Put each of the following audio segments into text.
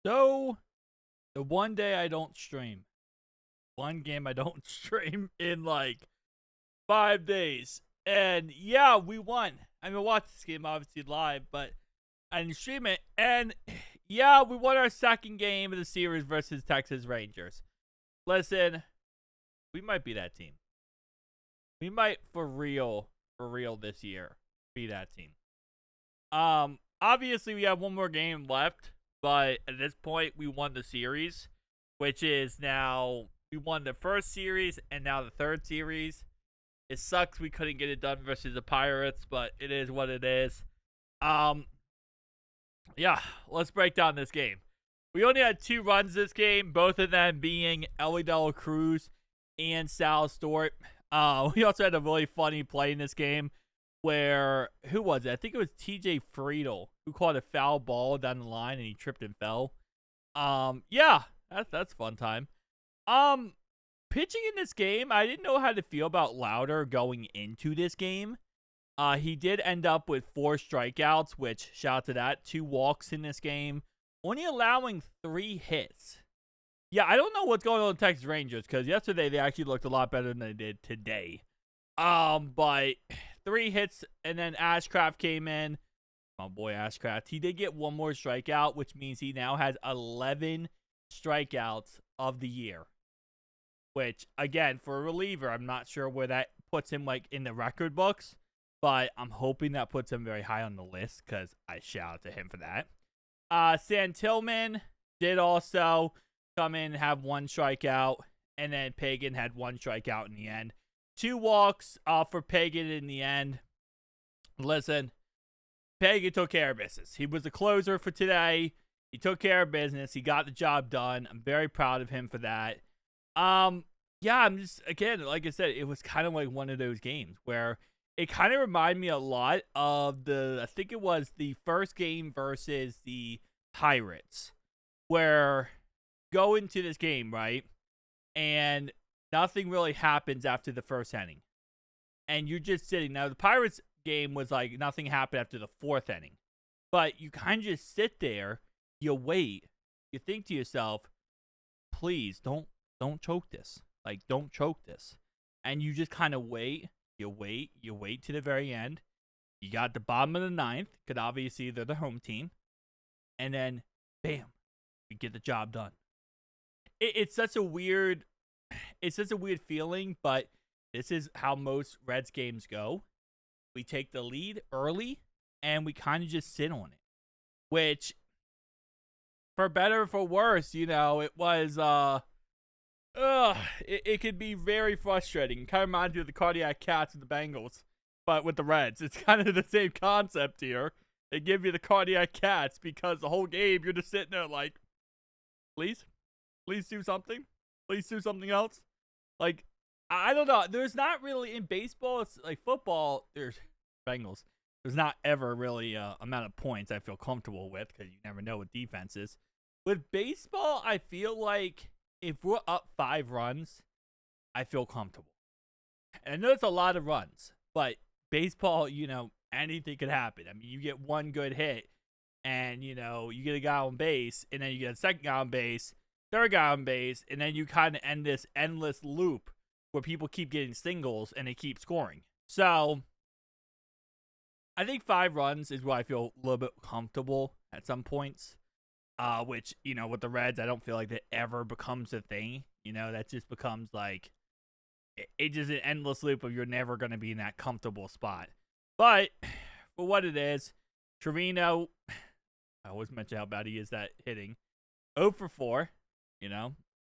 So, the one day I don't stream, one game I don't stream in like 5 days. And yeah, we won. I mean, watch this game obviously live, but I didn't stream it. And yeah, we won our second game of the series versus Texas Rangers. Listen, we might be that team. We might for real this year be that team. Obviously we have one more game left, but at this point we won the series, which is now we won the first series and now the third series. It sucks we couldn't get it done versus the Pirates, but it is what it is. Yeah, let's break down this game. We only had 2 runs this game, both of them being Elly De La Cruz and Sal Stewart. We also had a really funny play in this game where, who was it? I think it was TJ Friedel who caught a foul ball down the line and he tripped and fell. Yeah, that's fun time. Pitching in this game, I didn't know how to feel about Louder going into this game. He did end up with 4 strikeouts, which shout out to that. 2 walks in this game, only allowing 3 hits. Yeah, I don't know what's going on with the Texas Rangers because yesterday they actually looked a lot better than they did today. But 3 hits and then Ashcraft came in. My boy Ashcraft. He did get 1 more strikeout, which means he now has 11 strikeouts of the year. Which, again, for a reliever, I'm not sure where that puts him like in the record books. But I'm hoping that puts him very high on the list because I shout out to him for that. Santilman did also come in and have 1 strikeout. And then Pagan had 1 strikeout in the end. 2 walks for Pagan in the end. Listen, Pagan took care of business. He was the closer for today. He took care of business. He got the job done. I'm very proud of him for that. Yeah, I'm just, again, like I said, it was kind of like one of those games where it kind of reminded me a lot of I think it was the first game versus the Pirates, where go into this game, right? And nothing really happens after the first inning. And you're just sitting. Now, the Pirates game was like nothing happened after the 4th inning. But you kind of just sit there, you wait, you think to yourself, please don't choke this. Like, don't choke this. And you just kind of wait. You wait to the very end. You got the bottom of the 9th, because obviously they're the home team. And then, bam, we get the job done. It's such a weird feeling, but this is how most Reds games go. We take the lead early, and we kind of just sit on it. Which, for better or for worse, it was, it could be very frustrating. It kind of reminds me of the Cardiac Cats and the Bengals, but with the Reds. It's kind of the same concept here. They give you the Cardiac Cats because the whole game you're just sitting there like, please do something. Please do something else. Like, I don't know. There's not really, in baseball, it's like football, there's Bengals. There's not ever really amount of points I feel comfortable with because you never know what defense is. With baseball, I feel like if we're up 5 runs, I feel comfortable. And I know it's a lot of runs, but baseball, anything could happen. I mean, you get 1 good hit, and, you get a guy on base, and then you get a second guy on base, third guy on base, and then you kind of end this endless loop where people keep getting singles, and they keep scoring. So, I think 5 runs is where I feel a little bit comfortable at some points. Which, with the Reds, I don't feel like that ever becomes a thing. That just becomes like, it's just an endless loop of you're never going to be in that comfortable spot. But, for what it is, Trevino, I always mention how bad he is at hitting. 0 for 4,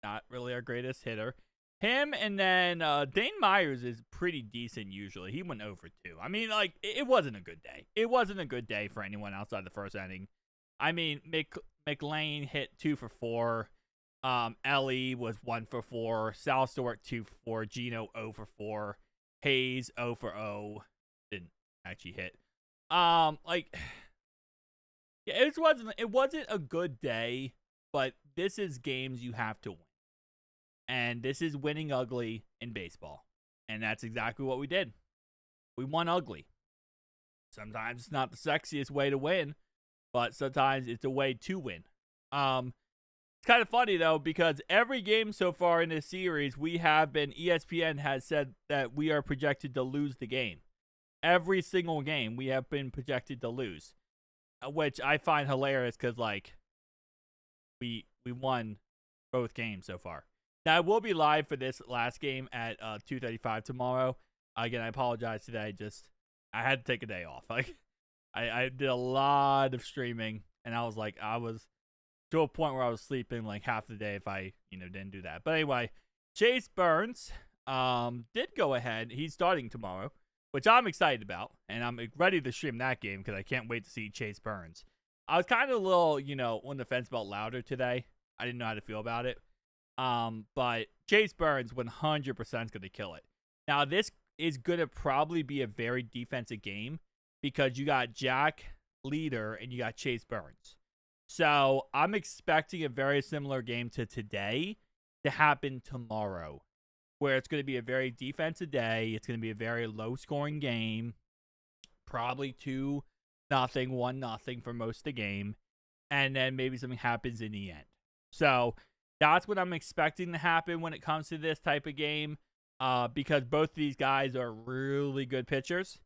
not really our greatest hitter. Him and then Dane Myers is pretty decent usually. He went 0 for 2. I mean, like, it wasn't a good day. It wasn't a good day for anyone outside the first inning. I mean, McLean hit 2 for 4. Elly was 1 for 4. Sal Stewart 2 for 4. Gino 0 for 4. Hayes 0 for 0. Didn't actually hit. Yeah, it wasn't a good day, but this is games you have to win. And this is winning ugly in baseball. And that's exactly what we did. We won ugly. Sometimes it's not the sexiest way to win, but sometimes it's a way to win. It's kind of funny though, because every game so far in this series, ESPN has said that we are projected to lose the game. Every single game we have been projected to lose, which I find hilarious because like we won both games so far. Now I will be live for this last game at 2:35 tomorrow. Again, I apologize today. I had to take a day off. Like I did a lot of streaming, and I was to a point where I was sleeping like half the day if I didn't do that. But anyway, Chase Burns did go ahead. He's starting tomorrow, which I'm excited about, and I'm ready to stream that game because I can't wait to see Chase Burns. I was kind of a little, on the fence about Louder today. I didn't know how to feel about it. But Chase Burns 100% is going to kill it. Now, this is going to probably be a very defensive game because you got Jack Leader and you got Chase Burns. So I'm expecting a very similar game to today to happen tomorrow, where it's going to be a very defensive day. It's going to be a very low-scoring game, probably 2-0, 1-0 for most of the game, and then maybe something happens in the end. So that's what I'm expecting to happen when it comes to this type of game, because both of these guys are really good pitchers.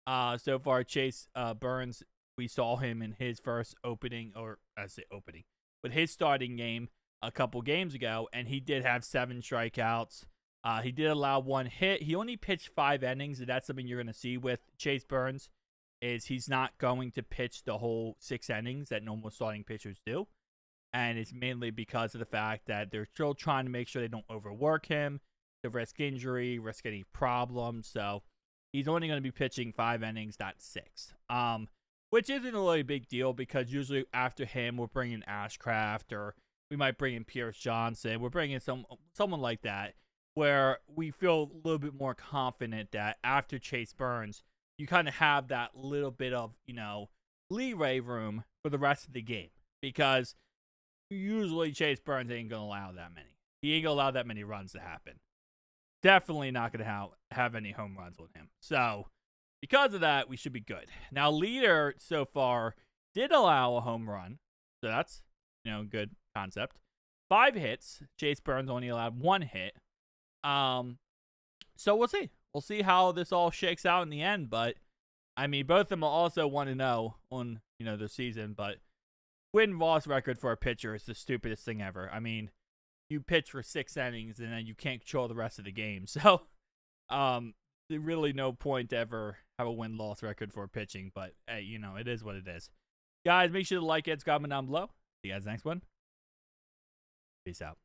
So far, Chase Burns, we saw him in his first but his starting game a couple games ago, and he did have 7 strikeouts. He did allow 1 hit. He only pitched 5 innings, and that's something you're going to see with Chase Burns, is he's not going to pitch the whole 6 innings that normal starting pitchers do. And it's mainly because of the fact that they're still trying to make sure they don't overwork him, to risk injury, risk any problems. So he's only going to be pitching 5 innings, not 6. Which isn't a really big deal because usually after him, we're bringing Ashcraft, or we might bring in Pierce Johnson. We're bringing someone like that where we feel a little bit more confident that after Chase Burns, you kind of have that little bit of, leeway room for the rest of the game. Because usually Chase Burns ain't going to allow that many. He ain't going to allow that many runs to happen. Definitely not going to have any home runs with him. So because of that, we should be good. Now, Leader so far did allow a home run. So that's, good concept. 5 hits. Chase Burns only allowed 1 hit. So we'll see. We'll see how this all shakes out in the end. But, I mean, both of them will also 1-0 on, the season. But win-loss record for a pitcher is the stupidest thing ever. I mean, you pitch for 6 innings and then you can't control the rest of the game. So, there's really no point to ever have a win-loss record for pitching. But, hey, it is what it is. Guys, make sure to like it, comment down below. See you guys next one. Peace out.